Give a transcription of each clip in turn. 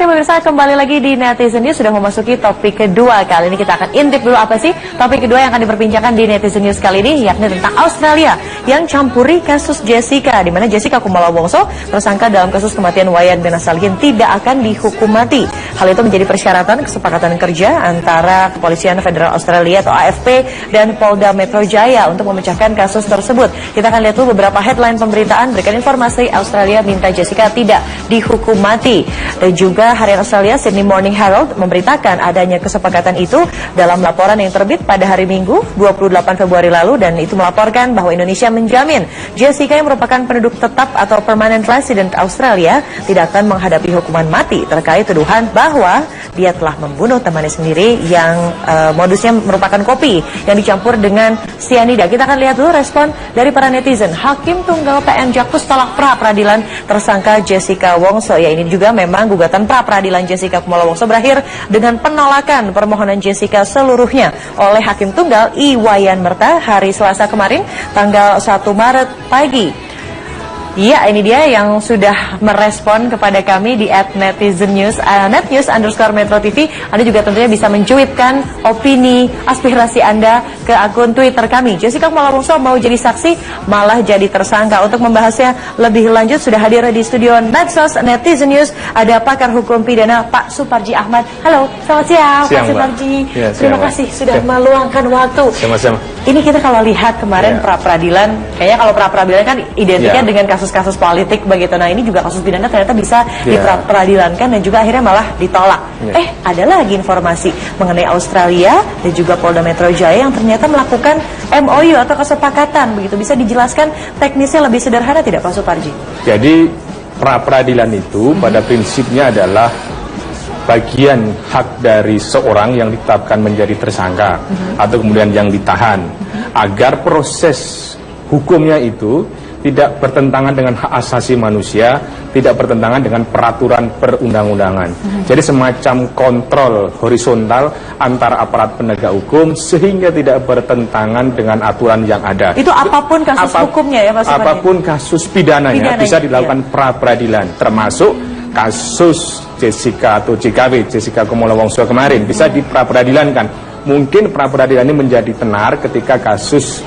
pemirsa, kembali lagi di Netizen News, sudah memasuki topik kedua. Kali ini kita akan intip dulu apa sih topik kedua yang akan diperbincangkan di Netizen News kali ini, yakni tentang Australia yang campuri kasus Jessica, di mana Jessica Kumolo Wongso tersangka dalam kasus kematian Wayan Mirna Salihin tidak akan dihukum mati. Hal itu menjadi persyaratan kesepakatan kerja antara Kepolisian Federal Australia atau AFP dan Polda Metro Jaya untuk memecahkan kasus tersebut. Kita akan lihat dulu beberapa headline pemberitaan. Berikan informasi, Australia minta Jessica tidak dihukum mati. Dan juga harian Australia Sydney Morning Herald memberitakan adanya kesepakatan itu dalam laporan yang terbit pada hari Minggu 28 Februari lalu, dan itu melaporkan bahwa Indonesia menjamin Jessica yang merupakan penduduk tetap atau permanent resident Australia tidak akan menghadapi hukuman mati terkait tuduhan bahwa dia telah membunuh temannya sendiri yang modusnya merupakan kopi yang dicampur dengan sianida. Kita akan lihat dulu respon dari para netizen. Hakim Tunggal PN Jakpus tolak pra-peradilan tersangka Jessica Wongso. Ya, ini juga memang gugatan pra-peradilan Jessica Kumolo Wongso berakhir dengan penolakan permohonan Jessica seluruhnya oleh Hakim Tunggal Iwayan Merta hari Selasa kemarin tanggal 1 Maret pagi. Ya, ini dia yang sudah merespon kepada kami di @netizennews, @netnews_metro_tv. Anda juga tentunya bisa mencuitkan opini, aspirasi Anda ke akun Twitter kami. Jessica Kumolo Wongso mau jadi saksi, malah jadi tersangka. Untuk membahasnya lebih lanjut sudah hadir di studio Medsos Netizen News ada pakar hukum pidana Pak Suparji Ahmad. Halo, selamat siang Pak Suparji. Ya, terima kasih sudah meluangkan waktu. Sama-sama. Ini kita kalau lihat kemarin pra-peradilan, kayaknya kalau pra-peradilan kan identiknya dengan kasus-kasus politik begitu. Nah, ini juga kasus pidana ternyata bisa diperadilankan dan juga akhirnya malah ditolak. Ada lagi informasi mengenai Australia dan juga Polda Metro Jaya yang ternyata melakukan MOU atau kesepakatan begitu. Bisa dijelaskan teknisnya lebih sederhana tidak Pak Suparji? Jadi pra-peradilan itu pada prinsipnya adalah bagian hak dari seorang yang ditetapkan menjadi tersangka atau kemudian yang ditahan agar proses hukumnya itu tidak bertentangan dengan hak asasi manusia, tidak bertentangan dengan peraturan perundang-undangan. Jadi semacam kontrol horizontal antara aparat penegak hukum sehingga tidak bertentangan dengan aturan yang ada. Itu apapun kasus hukumnya ya Pak Suparji? Apapun kasus pidananya bisa dilakukan pra-peradilan, termasuk kasus Jessica atau JKW, Jessica Kumolo Wongso kemarin bisa pra-peradilankan. Mungkin pra-peradilan ini menjadi tenar ketika kasus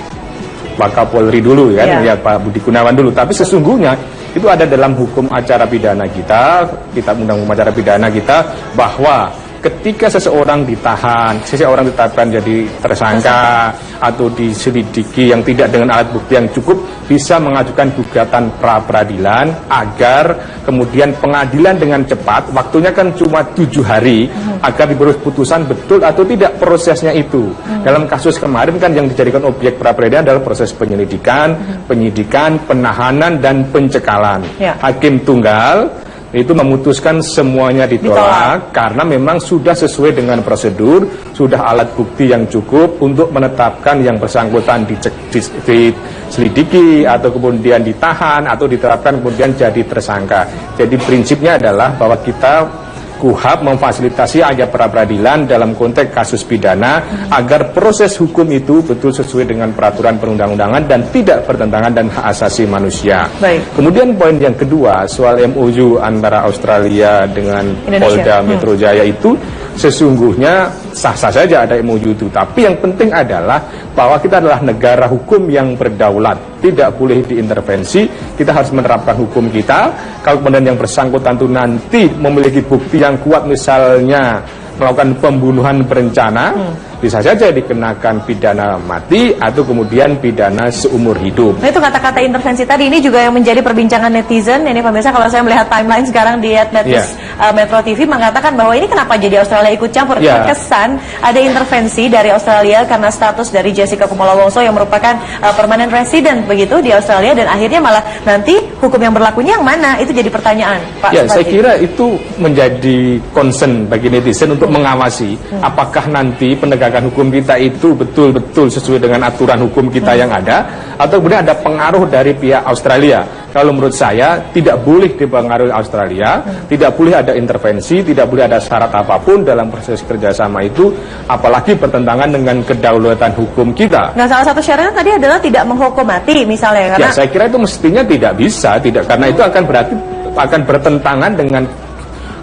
Wakapolri dulu kan, ya Pak Budi Gunawan dulu. Tapi sesungguhnya itu ada dalam hukum acara pidana kita, kitab undang-undang acara pidana kita, bahwa ketika seseorang ditahan, seseorang ditetapkan jadi tersangka atau diselidiki yang tidak dengan alat bukti yang cukup, bisa mengajukan gugatan pra-peradilan agar kemudian pengadilan dengan cepat, waktunya kan cuma 7 hari, agar diberi putusan betul atau tidak prosesnya itu. Dalam kasus kemarin kan yang dijadikan objek pra-peradilan adalah proses penyelidikan, penyidikan, penahanan, dan pencekalan. Hakim Tunggal itu memutuskan semuanya ditolak karena memang sudah sesuai dengan prosedur, sudah alat bukti yang cukup untuk menetapkan yang bersangkutan diselidiki atau kemudian ditahan atau diterapkan kemudian jadi tersangka. Jadi prinsipnya adalah bahwa kita KUHAP memfasilitasi agar pra-peradilan dalam konteks kasus pidana agar proses hukum itu betul sesuai dengan peraturan perundang-undangan dan tidak bertentangan dan hak asasi manusia. Kemudian poin yang kedua soal MOU antara Australia dengan Polda Metro Jaya itu sesungguhnya sah-sah saja ada MOU itu, tapi yang penting adalah bahwa kita adalah negara hukum yang berdaulat, tidak boleh diintervensi, kita harus menerapkan hukum kita. Kalau kemudian yang bersangkutan itu nanti memiliki bukti yang kuat, misalnya melakukan pembunuhan berencana, bisa saja dikenakan pidana mati atau kemudian pidana seumur hidup. Nah, itu kata-kata intervensi tadi ini juga yang menjadi perbincangan netizen. Ini pemirsa, kalau saya melihat timeline sekarang di @news Metro TV mengatakan bahwa ini kenapa jadi Australia ikut campur? Terkesan ada intervensi dari Australia karena status dari Jessica Kumolo Wongso yang merupakan permanent resident begitu di Australia, dan akhirnya malah nanti hukum yang berlakunya yang mana? Itu jadi pertanyaan, Pak Suparji. Saya kira itu menjadi concern bagi netizen untuk mengawasi apakah nanti penegakan hukum kita itu betul-betul sesuai dengan aturan hukum kita yang ada, atau kemudian ada pengaruh dari pihak Australia. Kalau menurut saya tidak boleh dipengaruhi Australia, tidak boleh ada intervensi, tidak boleh ada syarat apapun dalam proses kerjasama itu, apalagi bertentangan dengan kedaulatan hukum kita. Nah, salah satu syaratnya tadi adalah tidak menghukum mati misalnya, karena saya kira itu mestinya tidak bisa, karena itu akan berarti akan bertentangan dengan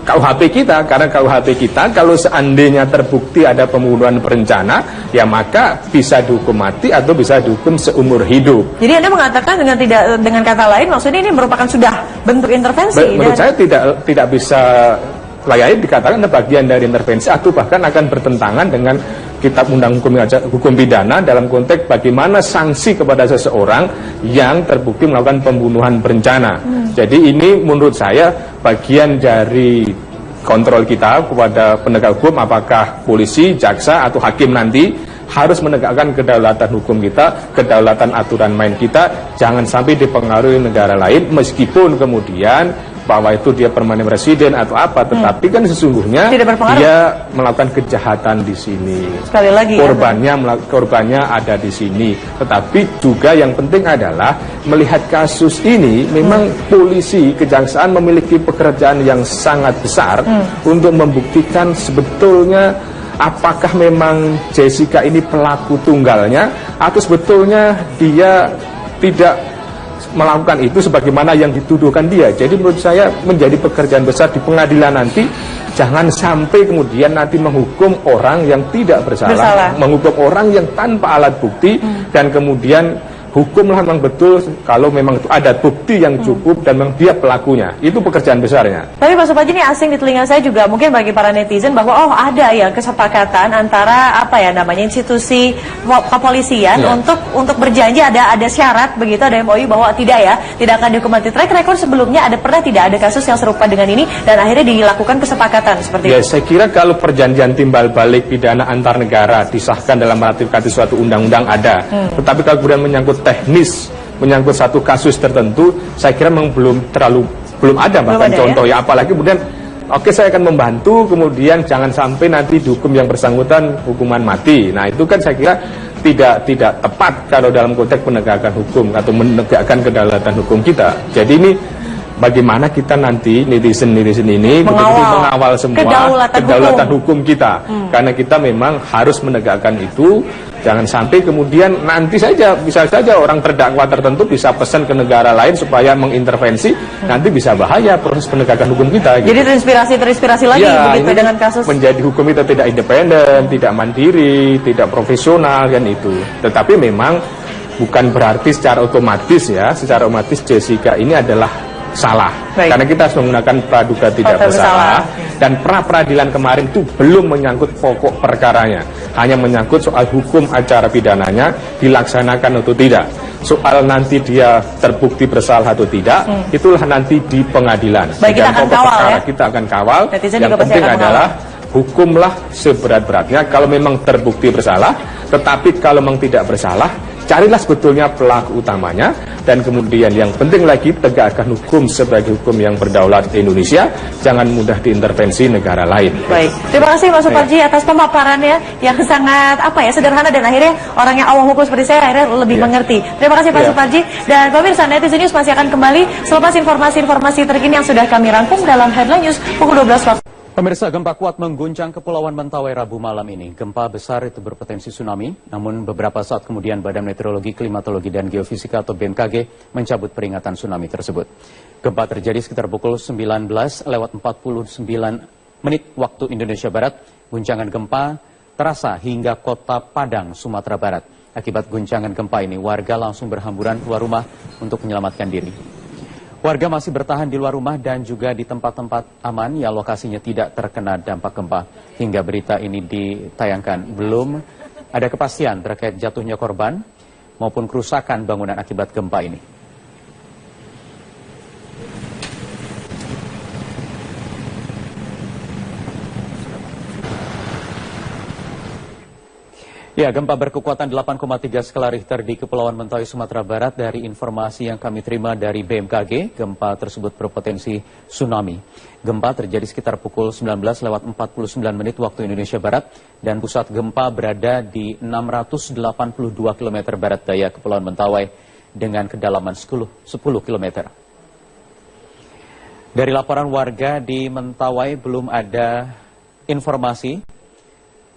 KUHP kita, karena KUHP kita kalau seandainya terbukti ada pembunuhan berencana, ya maka bisa dihukum mati atau bisa dihukum seumur hidup. Jadi Anda mengatakan dengan kata lain, maksudnya ini merupakan sudah bentuk intervensi? Menurut saya tidak bisa layaknya dikatakan ada bagian dari intervensi atau bahkan akan bertentangan dengan Kitab Undang Hukum Pidana dalam konteks bagaimana sanksi kepada seseorang yang terbukti melakukan pembunuhan berencana. Jadi ini menurut saya bagian dari kontrol kita kepada penegak hukum, apakah polisi, jaksa, atau hakim nanti harus menegakkan kedaulatan hukum kita, kedaulatan aturan main kita, jangan sampai dipengaruhi negara lain, meskipun kemudian bahwa itu dia permanen residen atau apa, tetapi kan sesungguhnya dia melakukan kejahatan di sini. Sekali lagi, korbannya ada di sini. Tetapi juga yang penting adalah melihat kasus ini, memang polisi, kejaksaan memiliki pekerjaan yang sangat besar untuk membuktikan sebetulnya apakah memang Jessica ini pelaku tunggalnya atau sebetulnya dia tidak melakukan itu sebagaimana yang dituduhkan dia. Jadi menurut saya menjadi pekerjaan besar di pengadilan nanti, jangan sampai kemudian nanti menghukum orang yang tidak bersalah. Menghukum orang yang tanpa alat bukti, dan kemudian hukumlah memang betul kalau memang itu ada bukti yang cukup dan memang dia pelakunya. Itu pekerjaan besarnya. Tapi Pak Suparji, ini asing di telinga saya juga mungkin bagi para netizen bahwa ada ya kesepakatan antara institusi kepolisian untuk berjanji, ada syarat begitu, ada MOU bahwa tidak akan dihukum mati. Track record sebelumnya pernah tidak ada kasus yang serupa dengan ini dan akhirnya dilakukan kesepakatan seperti itu. Saya kira kalau perjanjian timbal balik pidana antar negara disahkan dalam ratifikasi suatu undang-undang ada. Tetapi kalau kemudian menyangkut teknis, menyangkut satu kasus tertentu, saya kira memang belum ada bahkan contoh ya. Apalagi kemudian saya akan membantu, kemudian jangan sampai nanti dihukum yang bersangkutan hukuman mati. Nah itu kan saya kira tidak tepat kalau dalam konteks penegakan hukum atau menegakkan kedaulatan hukum kita. Jadi ini bagaimana kita nanti netizen ini mengawal semua kedaulatan hukum kita, karena kita memang harus menegakkan itu. Jangan sampai kemudian nanti bisa saja orang terdakwa tertentu bisa pesan ke negara lain supaya mengintervensi, nanti bisa bahaya proses penegakan hukum kita. Jadi terinspirasi lagi begitu dengan kasus. Menjadi hukum kita tidak independen, tidak mandiri, tidak profesional kan itu. Tetapi memang bukan berarti secara otomatis Jessica ini adalah salah. Baik. Karena kita harus menggunakan praduga tidak bersalah. Dan pra-peradilan kemarin itu belum menyangkut pokok perkaranya, hanya menyangkut soal hukum acara pidananya dilaksanakan atau tidak. Soal nanti dia terbukti bersalah atau tidak, itulah nanti di pengadilan. Baik, kita akan kawal ya. Kita akan kawal. Netizen yang penting adalah hukumlah seberat-beratnya kalau memang terbukti bersalah. Tetapi kalau memang tidak bersalah, carilah sebetulnya pelaku utamanya, dan kemudian yang penting lagi tegakkan hukum sebagai hukum yang berdaulat di Indonesia, jangan mudah diintervensi negara lain. Baik, terima kasih Pak Suparji atas pemaparannya yang sangat sederhana, dan akhirnya orang yang awam hukum seperti saya akhirnya lebih mengerti. Terima kasih Pak Suparji, dan pemirsa Netizen News masih akan kembali selepas informasi-informasi terkini yang sudah kami rangkum dalam Headline News pukul 12 waktu. Pemirsa, gempa kuat mengguncang Kepulauan Mentawai Rabu malam ini. Gempa besar itu berpotensi tsunami, namun beberapa saat kemudian Badan Meteorologi, Klimatologi, dan Geofisika atau BMKG mencabut peringatan tsunami tersebut. Gempa terjadi sekitar pukul 19:49 waktu Indonesia Barat. Guncangan gempa terasa hingga Kota Padang, Sumatera Barat. Akibat guncangan gempa ini, warga langsung berhamburan keluar rumah untuk menyelamatkan diri. Warga masih bertahan di luar rumah dan juga di tempat-tempat aman yang lokasinya tidak terkena dampak gempa. Hingga berita ini ditayangkan, belum ada kepastian terkait jatuhnya korban maupun kerusakan bangunan akibat gempa ini. Ya, gempa berkekuatan 8,3 skala Richter di Kepulauan Mentawai, Sumatera Barat. Dari informasi yang kami terima dari BMKG, gempa tersebut berpotensi tsunami. Gempa terjadi sekitar pukul 19:49 waktu Indonesia Barat, dan pusat gempa berada di 682 km barat daya Kepulauan Mentawai dengan kedalaman 10 km. Dari laporan warga di Mentawai, belum ada informasi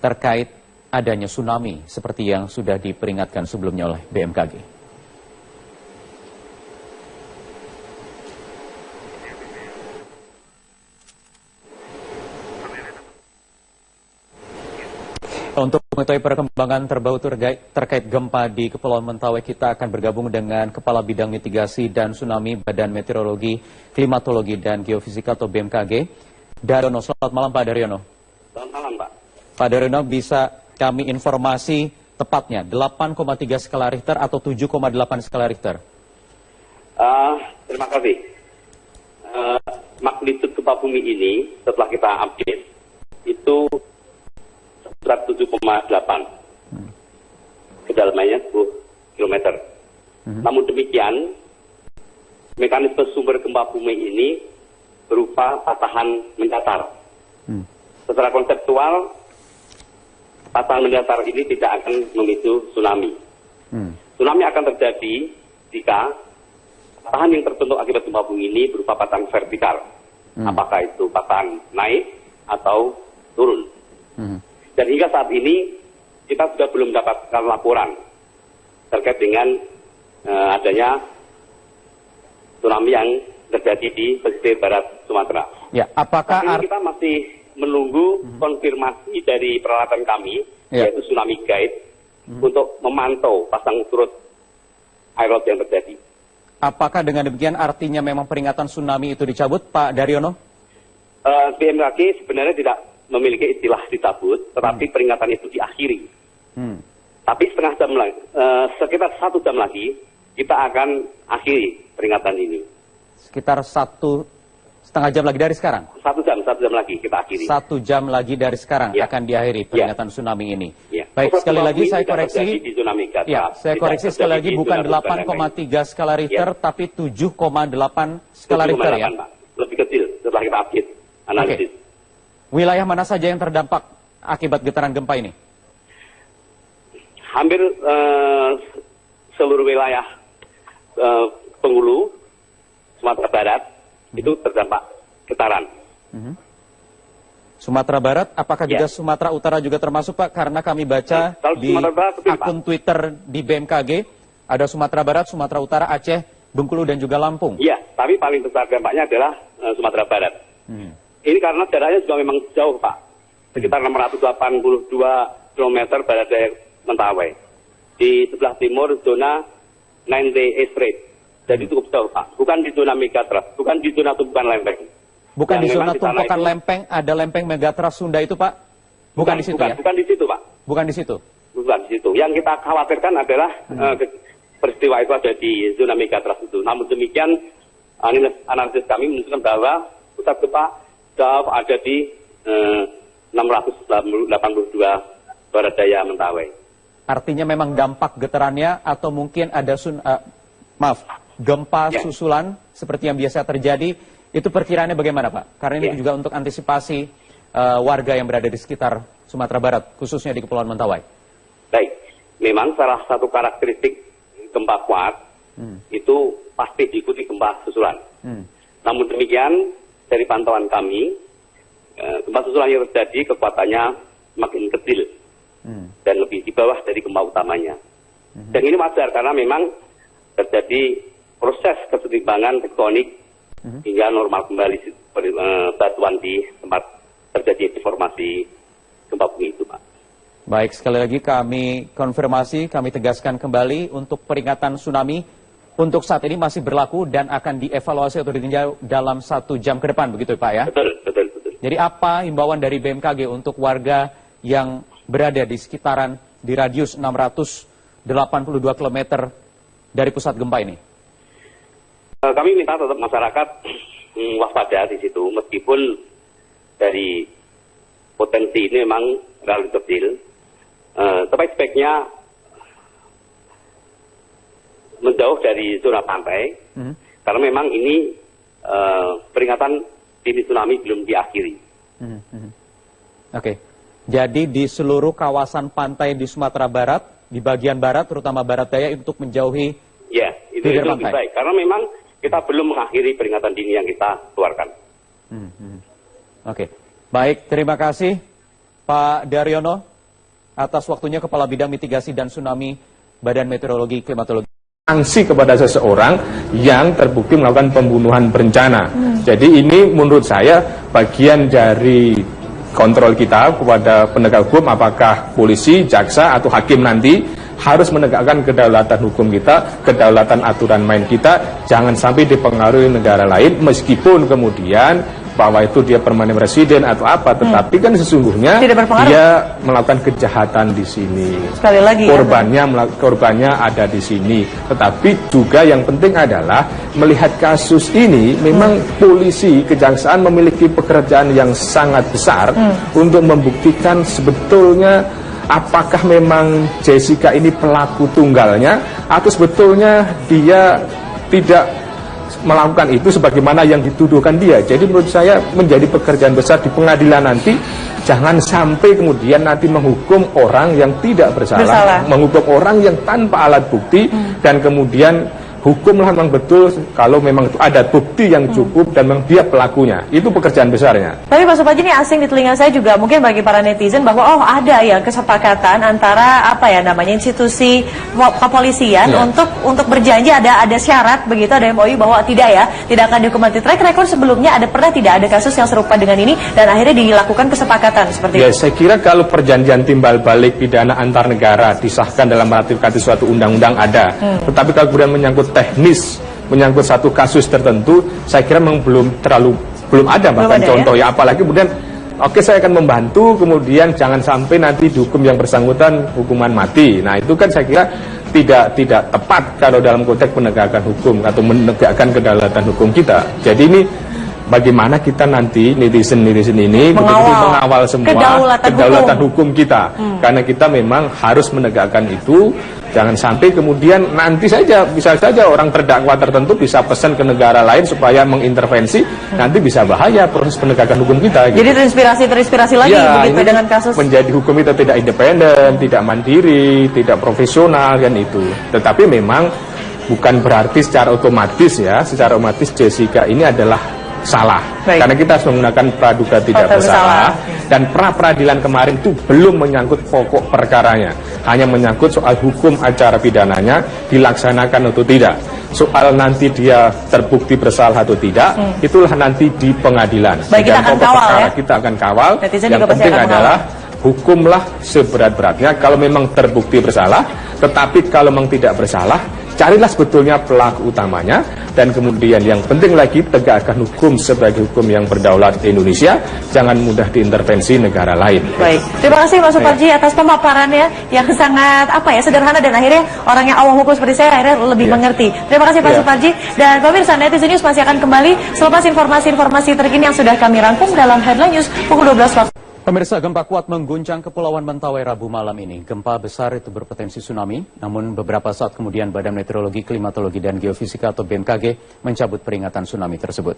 terkait adanya tsunami seperti yang sudah diperingatkan sebelumnya oleh BMKG. Untuk mengetahui perkembangan terbaru terkait gempa di Kepulauan Mentawai, kita akan bergabung dengan Kepala Bidang Mitigasi dan Tsunami Badan Meteorologi, Klimatologi dan Geofisika atau BMKG, Daryono. Selamat malam Pak Daryono. Selamat malam Pak. Pak Daryono, bisa kami informasi tepatnya 8,3 skala Richter atau 7,8 skala Richter? Terima kasih. Magnitudo gempa bumi ini setelah kita update itu 7,8, kedalamannya 10 km. Namun demikian, mekanisme sumber gempa bumi ini berupa patahan mendatar. Secara konseptual, patahan mendatar ini tidak akan memicu tsunami. Tsunami akan terjadi jika patahan yang terbentuk akibat gempa bumi ini berupa patahan vertikal. Apakah itu patahan naik atau turun. Dan hingga saat ini kita sudah belum mendapatkan laporan terkait dengan adanya tsunami yang terjadi di pesisir barat Sumatera. Ya, apakah Tapi kita masih menunggu konfirmasi dari peralatan kami, yaitu Tsunami Guide, untuk memantau pasang surut air laut yang terjadi. Apakah dengan demikian artinya memang peringatan tsunami itu dicabut, Pak Daryono? BMKG sebenarnya tidak memiliki istilah dicabut, tetapi peringatan itu diakhiri. Tapi setengah jam lagi, sekitar 1 jam lagi, kita akan akhiri peringatan ini. Sekitar 1,5 jam lagi dari sekarang? 1 jam lagi kita akhiri. 1 jam lagi dari sekarang akan diakhiri peringatan tsunami ini. Baik, sekali lagi saya koreksi. Saya koreksi sekali lagi, bukan 8,3 skala Richter, tapi 7,8 skala Richter ya? Lebih kecil setelah kita update analisis. Wilayah mana saja yang terdampak akibat getaran gempa ini? Hampir seluruh wilayah Bengkulu, Sumatera Barat, itu terdampak getaran. Sumatera Barat, apakah juga Sumatera Utara juga termasuk Pak? Karena kami baca di akun Twitter di BMKG, ada Sumatera Barat, Sumatera Utara, Aceh, Bengkulu dan juga Lampung. Iya, tapi paling besar dampaknya adalah Sumatera Barat. Ini karena jaraknya juga memang jauh Pak, sekitar 682 km barat daya Mentawai. Di sebelah timur zona 9T Strait, jadi cukup jauh Pak. Bukan di zona megatrust, bukan di zona tumpukan lempeng. Bukan di zona tumpukan lempeng, ada lempeng megatrust Sunda itu Pak? Bukan di situ ya? Bukan di situ Pak. Bukan di situ? Bukan di situ. Yang kita khawatirkan adalah peristiwa itu ada di zona megatrust itu. Namun demikian, analisis kami menunjukkan bahwa pusat gempa jauh ada di 682 barat daya Mentawai. Artinya memang dampak getarannya atau mungkin ada gempa susulan seperti yang biasa terjadi, itu perkiraannya bagaimana Pak? Karena ini juga untuk antisipasi warga yang berada di sekitar Sumatera Barat, khususnya di Kepulauan Mentawai. Baik, memang salah satu karakteristik gempa kuat itu pasti diikuti gempa susulan. Namun demikian, dari pantauan kami, gempa susulan yang terjadi kekuatannya makin kecil dan lebih di bawah dari gempa utamanya. Dan ini wajar karena memang terjadi proses kesetimbangan tektonik hingga normal kembali batuan di tempat terjadi deformasi gempa bumi itu, Pak. Baik, sekali lagi kami konfirmasi, kami tegaskan kembali untuk peringatan tsunami untuk saat ini masih berlaku dan akan dievaluasi atau ditinjau dalam 1 jam ke depan, begitu Pak ya? Betul. Jadi apa himbauan dari BMKG untuk warga yang berada di sekitaran di radius 682 km dari pusat gempa ini? Kami minta tetap masyarakat waspada di situ, meskipun dari potensi ini memang relatif kecil. Sebaik-baiknya menjauh dari zona pantai, karena memang ini peringatan dini tsunami belum diakhiri. Oke, jadi di seluruh kawasan pantai di Sumatera Barat, di bagian barat, terutama barat daya, untuk menjauhi itu lebih baik, karena memang kita belum mengakhiri peringatan dini yang kita keluarkan. Oke, baik, terima kasih Pak Daryono atas waktunya, Kepala Bidang Mitigasi dan Tsunami Badan Meteorologi Klimatologi. Sanksi kepada seseorang yang terbukti melakukan pembunuhan berencana. Jadi ini menurut saya bagian dari kontrol kita kepada penegak hukum, apakah polisi, jaksa, atau hakim nanti harus menegakkan kedaulatan hukum kita, kedaulatan aturan main kita, jangan sampai dipengaruhi negara lain, meskipun kemudian bahwa itu dia permanen presiden atau apa, tetapi kan sesungguhnya dia melakukan kejahatan di sini. Sekali lagi, korbannya ada di sini. Tetapi juga yang penting adalah melihat kasus ini, memang polisi, kejaksaan memiliki pekerjaan yang sangat besar untuk membuktikan sebetulnya apakah memang Jessica ini pelaku tunggalnya atau sebetulnya dia tidak melakukan itu sebagaimana yang dituduhkan dia. Jadi menurut saya menjadi pekerjaan besar di pengadilan nanti, jangan sampai kemudian nanti menghukum orang yang tidak bersalah. Menghukum orang yang tanpa alat bukti, dan kemudian hukumlah memang betul kalau memang itu ada bukti yang cukup dan memang dia pelakunya. Itu pekerjaan besarnya. Tapi Pak Suparji, ini asing di telinga saya juga mungkin bagi para netizen bahwa oh ada ya kesepakatan antara apa ya namanya institusi kepolisian untuk berjanji, ada syarat begitu, ada MOU bahwa tidak akan dihukum mati. Track record sebelumnya pernah tidak ada kasus yang serupa dengan ini dan akhirnya dilakukan kesepakatan seperti itu. Saya kira kalau perjanjian timbal balik pidana antar negara disahkan dalam ratifikasi suatu undang-undang ada. Tetapi kalau kemudian menyangkut teknis, menyangkut satu kasus tertentu, saya kira memang belum ada bahkan contoh ya. Apalagi kemudian saya akan membantu, kemudian jangan sampai nanti dihukum yang bersangkutan hukuman mati. Nah itu kan saya kira tidak tepat kalau dalam konteks penegakan hukum atau menegakkan kedaulatan hukum kita. Jadi ini bagaimana kita nanti netizen ini mengawal semua kedaulatan hukum kita, karena kita memang harus menegakkan itu. Jangan sampai kemudian nanti bisa saja orang terdakwa tertentu bisa pesan ke negara lain supaya mengintervensi, nanti bisa bahaya proses penegakan hukum kita. Jadi terinspirasi lagi begitu dengan kasus. Menjadi hukum itu tidak independen, tidak mandiri, tidak profesional kan itu. Tetapi memang bukan berarti secara otomatis Jessica ini adalah salah. Karena kita harus menggunakan praduga tidak bersalah. Dan pra-peradilan kemarin itu belum menyangkut pokok perkaranya, hanya menyangkut soal hukum acara pidananya dilaksanakan atau tidak. Soal nanti dia terbukti bersalah atau tidak, itulah nanti di pengadilan. Kita akan kawal kita akan kawal. Netizen yang penting adalah hukumlah seberat-beratnya kalau memang terbukti bersalah. Tetapi kalau memang tidak bersalah, carilah sebetulnya pelaku utamanya, dan kemudian yang penting lagi tegakkan hukum sebagai hukum yang berdaulat di Indonesia, jangan mudah diintervensi negara lain. Baik, terima kasih Pak Suparji atas pemaparannya yang sangat sederhana, dan akhirnya orang yang awam hukum seperti saya akhirnya lebih mengerti. Terima kasih Pak Suparji, dan pemirsa Netizen News masih akan kembali selepas informasi-informasi terkini yang sudah kami rangkum dalam Headline News pukul 12 waktu. Pemirsa, gempa kuat mengguncang Kepulauan Mentawai Rabu malam ini. Gempa besar itu berpotensi tsunami, namun beberapa saat kemudian Badan Meteorologi, Klimatologi, dan Geofisika atau BMKG mencabut peringatan tsunami tersebut.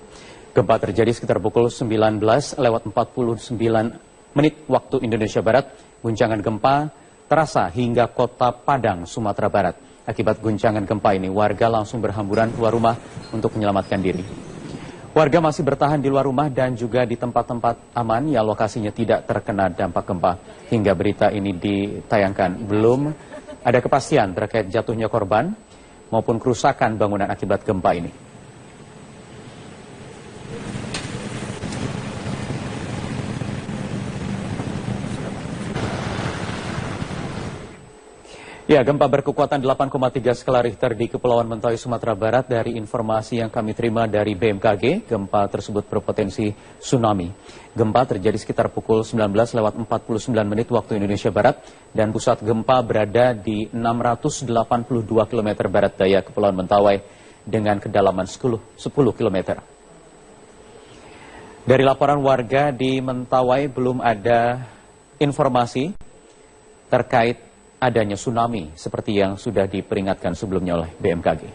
Gempa terjadi sekitar pukul 19:49 waktu Indonesia Barat. Guncangan gempa terasa hingga kota Padang, Sumatera Barat. Akibat guncangan gempa ini, warga langsung berhamburan keluar rumah untuk menyelamatkan diri. Warga masih bertahan di luar rumah dan juga di tempat-tempat aman yang lokasinya tidak terkena dampak gempa. Hingga berita ini ditayangkan, belum ada kepastian terkait jatuhnya korban maupun kerusakan bangunan akibat gempa ini. Ya, gempa berkekuatan 8,3 skala Richter di Kepulauan Mentawai, Sumatera Barat. Dari informasi yang kami terima dari BMKG, gempa tersebut berpotensi tsunami. Gempa terjadi sekitar pukul 19:49 waktu Indonesia Barat, dan pusat gempa berada di 682 km barat daya Kepulauan Mentawai dengan kedalaman 10 km. Dari laporan warga di Mentawai belum ada informasi terkait adanya tsunami seperti yang sudah diperingatkan sebelumnya oleh BMKG.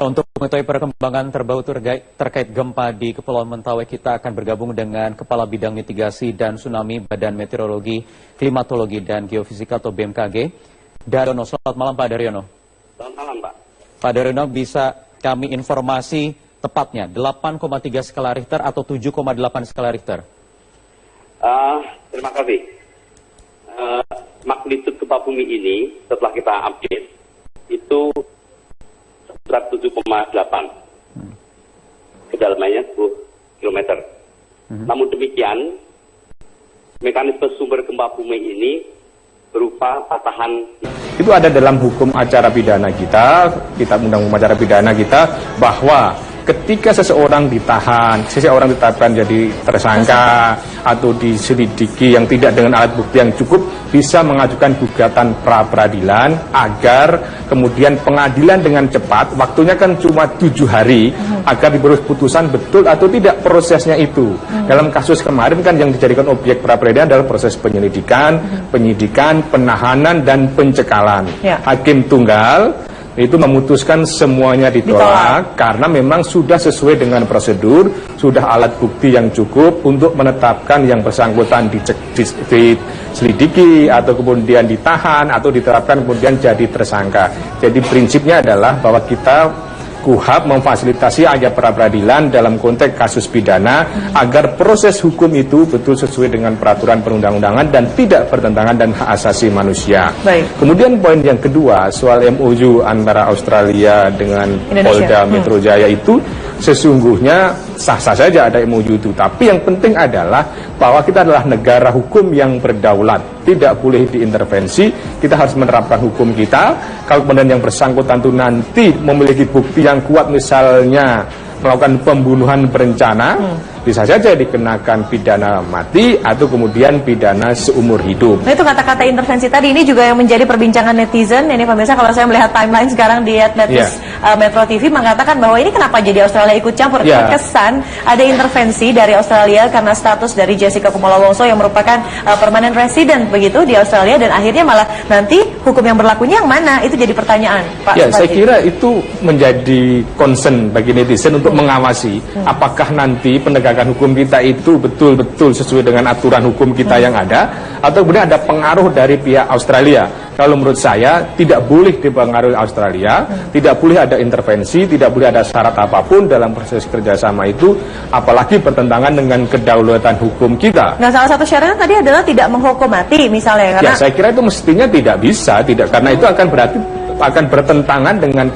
Untuk mengetahui perkembangan terbaru terkait gempa di Kepulauan Mentawai, kita akan bergabung dengan Kepala Bidang Mitigasi dan Tsunami Badan Meteorologi, Klimatologi, dan Geofisika atau BMKG, Daryono. Selamat malam Pak Daryono. Selamat malam Pak. Pak Daryono, bisa kami informasi tepatnya 8,3 skala Richter atau 7,8 skala Richter? Terima kasih. magnitudo gempa bumi ini setelah kita update itu 7,8, kedalamannya 10 km. Namun demikian, mekanisme sumber gempa bumi ini berupa patahan. Itu ada dalam hukum acara pidana kita, kitab undang-undang acara pidana kita, bahwa ketika seseorang ditahan, seseorang ditetapkan jadi tersangka atau diselidiki yang tidak dengan alat bukti yang cukup, bisa mengajukan gugatan pra-peradilan agar kemudian pengadilan dengan cepat, waktunya kan cuma 7 hari, agar diberi putusan betul atau tidak prosesnya itu. Dalam kasus kemarin kan yang dijadikan objek pra-peradilan adalah proses penyelidikan, penyidikan, penahanan, dan pencekalan. Ya. Hakim tunggal itu memutuskan semuanya ditolak karena memang sudah sesuai dengan prosedur, sudah alat bukti yang cukup untuk menetapkan yang bersangkutan diselidiki atau kemudian ditahan atau ditetapkan kemudian jadi tersangka. Jadi prinsipnya adalah bahwa kita KUHAP memfasilitasi aja pra-peradilan dalam konteks kasus pidana agar proses hukum itu betul sesuai dengan peraturan perundang-undangan dan tidak bertentangan dan hak asasi manusia. Baik. Kemudian poin yang kedua soal MOU antara Australia dengan Polda Metro Jaya itu sesungguhnya sah-sah saja ada MOU itu, tapi yang penting adalah bahwa kita adalah negara hukum yang berdaulat, tidak boleh diintervensi, kita harus menerapkan hukum kita. Kalau kemudian yang bersangkutan itu nanti memiliki bukti yang kuat, misalnya melakukan pembunuhan berencana, bisa saja dikenakan pidana mati atau kemudian pidana seumur hidup. Nah itu kata-kata intervensi tadi ini juga yang menjadi perbincangan netizen. Ini pemirsa, kalau saya melihat timeline sekarang di Metro TV mengatakan bahwa ini kenapa jadi Australia ikut campur. Kesan ada intervensi dari Australia karena status dari Jessica Kumolo Wongso yang merupakan permanent resident begitu di Australia, dan akhirnya malah nanti hukum yang berlakunya yang mana, itu jadi pertanyaan, Pak. Ya, saya kira itu menjadi concern bagi netizen untuk mengawasi apakah nanti penegakan hukum kita itu betul-betul sesuai dengan aturan hukum kita yang ada, atau kemudian ada pengaruh dari pihak Australia. Kalau menurut saya tidak boleh dipengaruhi Australia, tidak boleh ada intervensi, tidak boleh ada syarat apapun dalam proses kerjasama itu, apalagi bertentangan dengan kedaulatan hukum kita. Nah, salah satu syaratnya tadi adalah tidak menghukum mati misalnya, karena ya, saya kira itu mestinya tidak bisa, karena itu akan berarti akan bertentangan dengan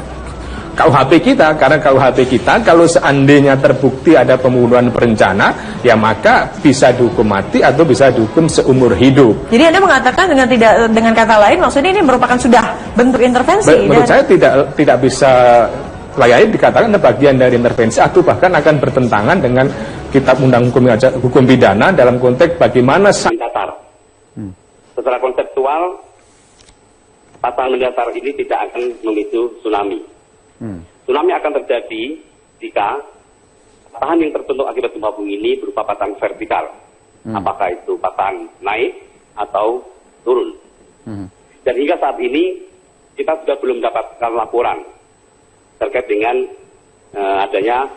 KUHP kita, karena KUHP kita kalau seandainya terbukti ada pembunuhan berencana, ya maka bisa dihukum mati atau bisa dihukum seumur hidup. Jadi Anda mengatakan dengan kata lain, maksudnya ini merupakan sudah bentuk intervensi? Menurut saya tidak bisa layak dikatakan bagian dari intervensi, atau bahkan akan bertentangan dengan kitab undang hukum pidana dalam konteks bagaimana mendatar. Secara konseptual, patahan mendatar ini tidak akan memicu tsunami. Tsunami akan terjadi jika patahan yang terbentuk akibat gempa bumi ini berupa patahan vertikal. Apakah itu patahan naik atau turun. Dan hingga saat ini kita sudah belum mendapatkan laporan terkait dengan adanya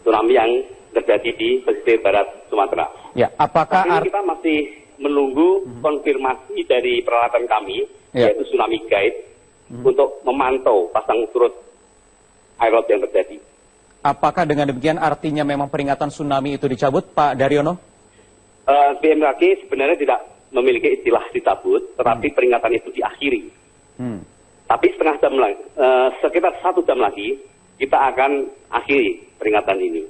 tsunami yang terjadi di pesisir barat Sumatera. Ya, apakah kita masih menunggu konfirmasi dari peralatan kami, yaitu Tsunami Guide, untuk memantau pasang surut air laut yang terjadi. Apakah dengan demikian artinya memang peringatan tsunami itu dicabut, Pak Daryono? BMKG sebenarnya tidak memiliki istilah dicabut, tetapi peringatan itu diakhiri. Tapi setengah jam lagi, sekitar 1 jam lagi, kita akan akhiri peringatan ini.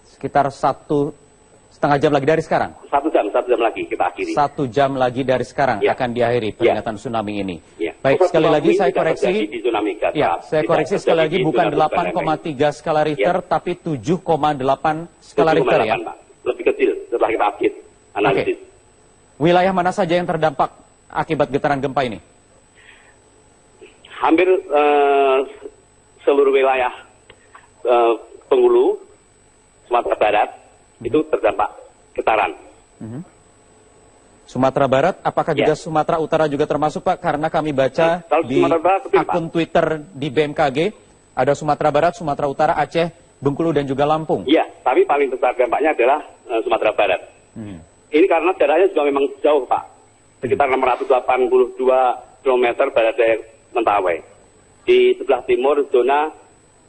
Sekitar 1,5 jam lagi dari sekarang? 1 jam lagi kita akhiri. 1 jam lagi dari sekarang akan diakhiri peringatan tsunami ini. Baik, sekali lagi saya koreksi. Saya koreksi sekali lagi, bukan 8,3 skala Richter, tapi 7,8 skala Richter ya. Pak. Lebih kecil setelah kita update analisis. Wilayah mana saja yang terdampak akibat getaran gempa ini? Hampir seluruh wilayah Bengkulu, Sumatera Barat itu terdampak getaran. Sumatera Barat, apakah juga Sumatera Utara juga termasuk, Pak? Karena kami baca di akun Twitter di BMKG, ada Sumatera Barat, Sumatera Utara, Aceh, Bengkulu, dan juga Lampung. Iya, tapi paling besar dampaknya adalah Sumatera Barat. Ini karena jaraknya juga memang jauh, Pak. Sekitar 682 km barat daya Mentawai. Di sebelah timur zona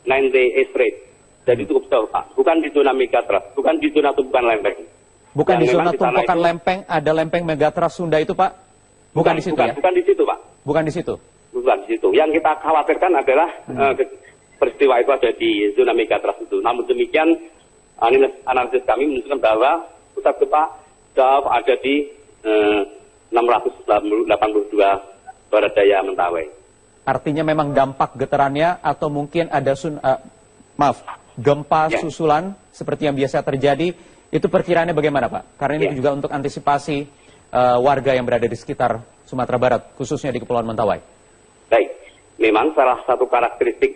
9D Strait. Jadi cukup jauh, Pak. Bukan di zona Megatrust, bukan di zona tumpukan lempeng. Bukan di zona tumpukan lempeng, ada lempeng Megatrust Sunda itu, Pak? Bukan di situ ya? Bukan di situ, Pak. Bukan di situ? Bukan di situ. Yang kita khawatirkan adalah peristiwa itu ada di zona megatrust itu. Namun demikian, analisis kami menunjukkan bahwa pusat gempa jauh ada di 682 barat daya Mentawai. Artinya memang dampak getarannya atau mungkin ada gempa susulan seperti yang biasa terjadi, itu perkiraannya bagaimana, Pak? Karena ini juga untuk antisipasi warga yang berada di sekitar Sumatera Barat, khususnya di Kepulauan Mentawai. Baik, memang salah satu karakteristik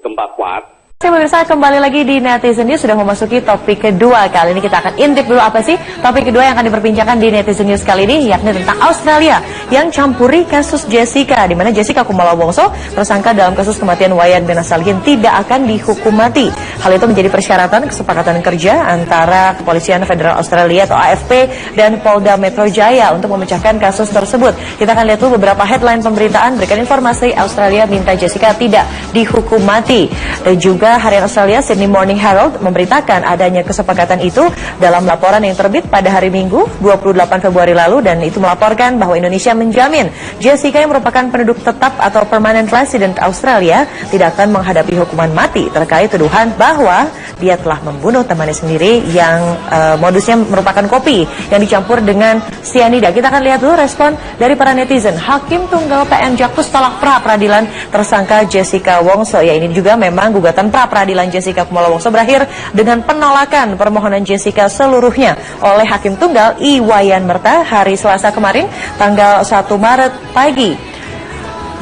gempa kuat. Pemirsa, kembali lagi di Netizen News, sudah memasuki topik kedua. Kali ini kita akan intip dulu apa sih topik kedua yang akan diperbincangkan di Netizen News kali ini, yakni tentang Australia yang campuri kasus Jessica, di mana Jessica Kumala Wongso, tersangka dalam kasus kematian Wayan Mirna Salihin, tidak akan dihukum mati. Hal itu menjadi persyaratan kesepakatan kerja antara Kepolisian Federal Australia atau AFP dan Polda Metro Jaya untuk memecahkan kasus tersebut. Kita akan lihat dulu beberapa headline pemberitaan. Berikan informasi, Australia minta Jessica tidak dihukum mati. Dan juga harian Australia Sydney Morning Herald memberitakan adanya kesepakatan itu dalam laporan yang terbit pada hari Minggu 28 Februari lalu, dan itu melaporkan bahwa Indonesia menjamin Jessica yang merupakan penduduk tetap atau permanent resident Australia tidak akan menghadapi hukuman mati terkait tuduhan bahwa dia telah membunuh temannya sendiri yang modusnya merupakan kopi yang dicampur dengan sianida. Kita akan lihat dulu respon dari para netizen. Hakim Tunggal PN Jakpus tolak pra-peradilan tersangka Jessica Wongso. Ya, ini juga memang gugatan pra-peradilan Jessica Kumala Wongso berakhir dengan penolakan permohonan Jessica seluruhnya oleh Hakim Tunggal Iwayan Merta hari Selasa kemarin tanggal 1 Maret pagi.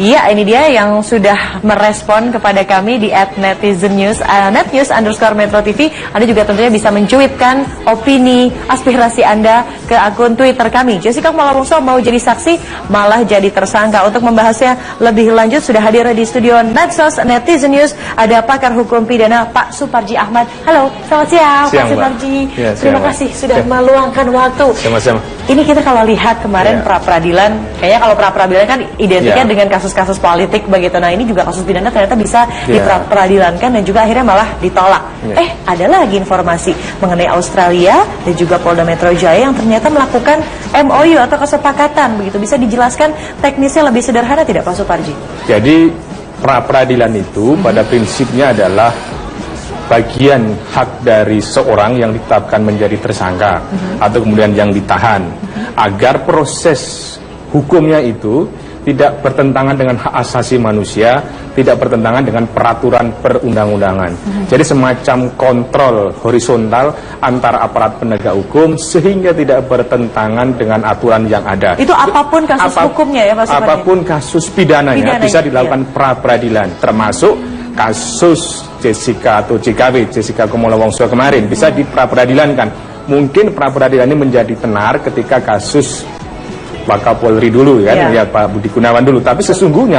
Iya, ini dia yang sudah merespon kepada kami di @netizennews, @netnews_metro_tv. Anda juga tentunya bisa mencuitkan opini, aspirasi Anda ke akun Twitter kami. Jessica Kumala Wongso mau jadi saksi, malah jadi tersangka. Untuk membahasnya lebih lanjut, sudah hadir di studio Medsos Netizen News, ada pakar hukum pidana Pak Suparji Ahmad. Halo, selamat siang Pak Suparji. Ya, terima kasih sudah meluangkan waktu. Sama-sama. Ini kita kalau lihat kemarin pra-peradilan, kayaknya kalau pra-peradilan kan identiknya dengan kasus-kasus politik begitu. Nah, ini juga kasus pidana ternyata bisa diperadilankan dan juga akhirnya malah ditolak. Ada lagi informasi mengenai Australia dan juga Polda Metro Jaya yang ternyata melakukan MOU atau kesepakatan begitu. Bisa dijelaskan teknisnya lebih sederhana tidak Pak Suparji? Jadi pra-peradilan itu pada prinsipnya adalah bagian hak dari seorang yang ditetapkan menjadi tersangka atau kemudian yang ditahan, agar proses hukumnya itu tidak bertentangan dengan hak asasi manusia, tidak bertentangan dengan peraturan perundang-undangan. Jadi semacam kontrol horizontal antara aparat penegak hukum sehingga tidak bertentangan dengan aturan yang ada. Itu apapun kasus hukumnya ya Pak Suparji? Apapun kasus pidananya bisa dilakukan pra-peradilan, termasuk kasus Jessica atau JKW, Jessica Kumala Wongso kemarin, bisa dipra-peradilankan. Mungkin pra-peradilan ini menjadi tenar ketika kasus Wakapolri dulu kan, ya Pak Budi Gunawan dulu. Tapi sesungguhnya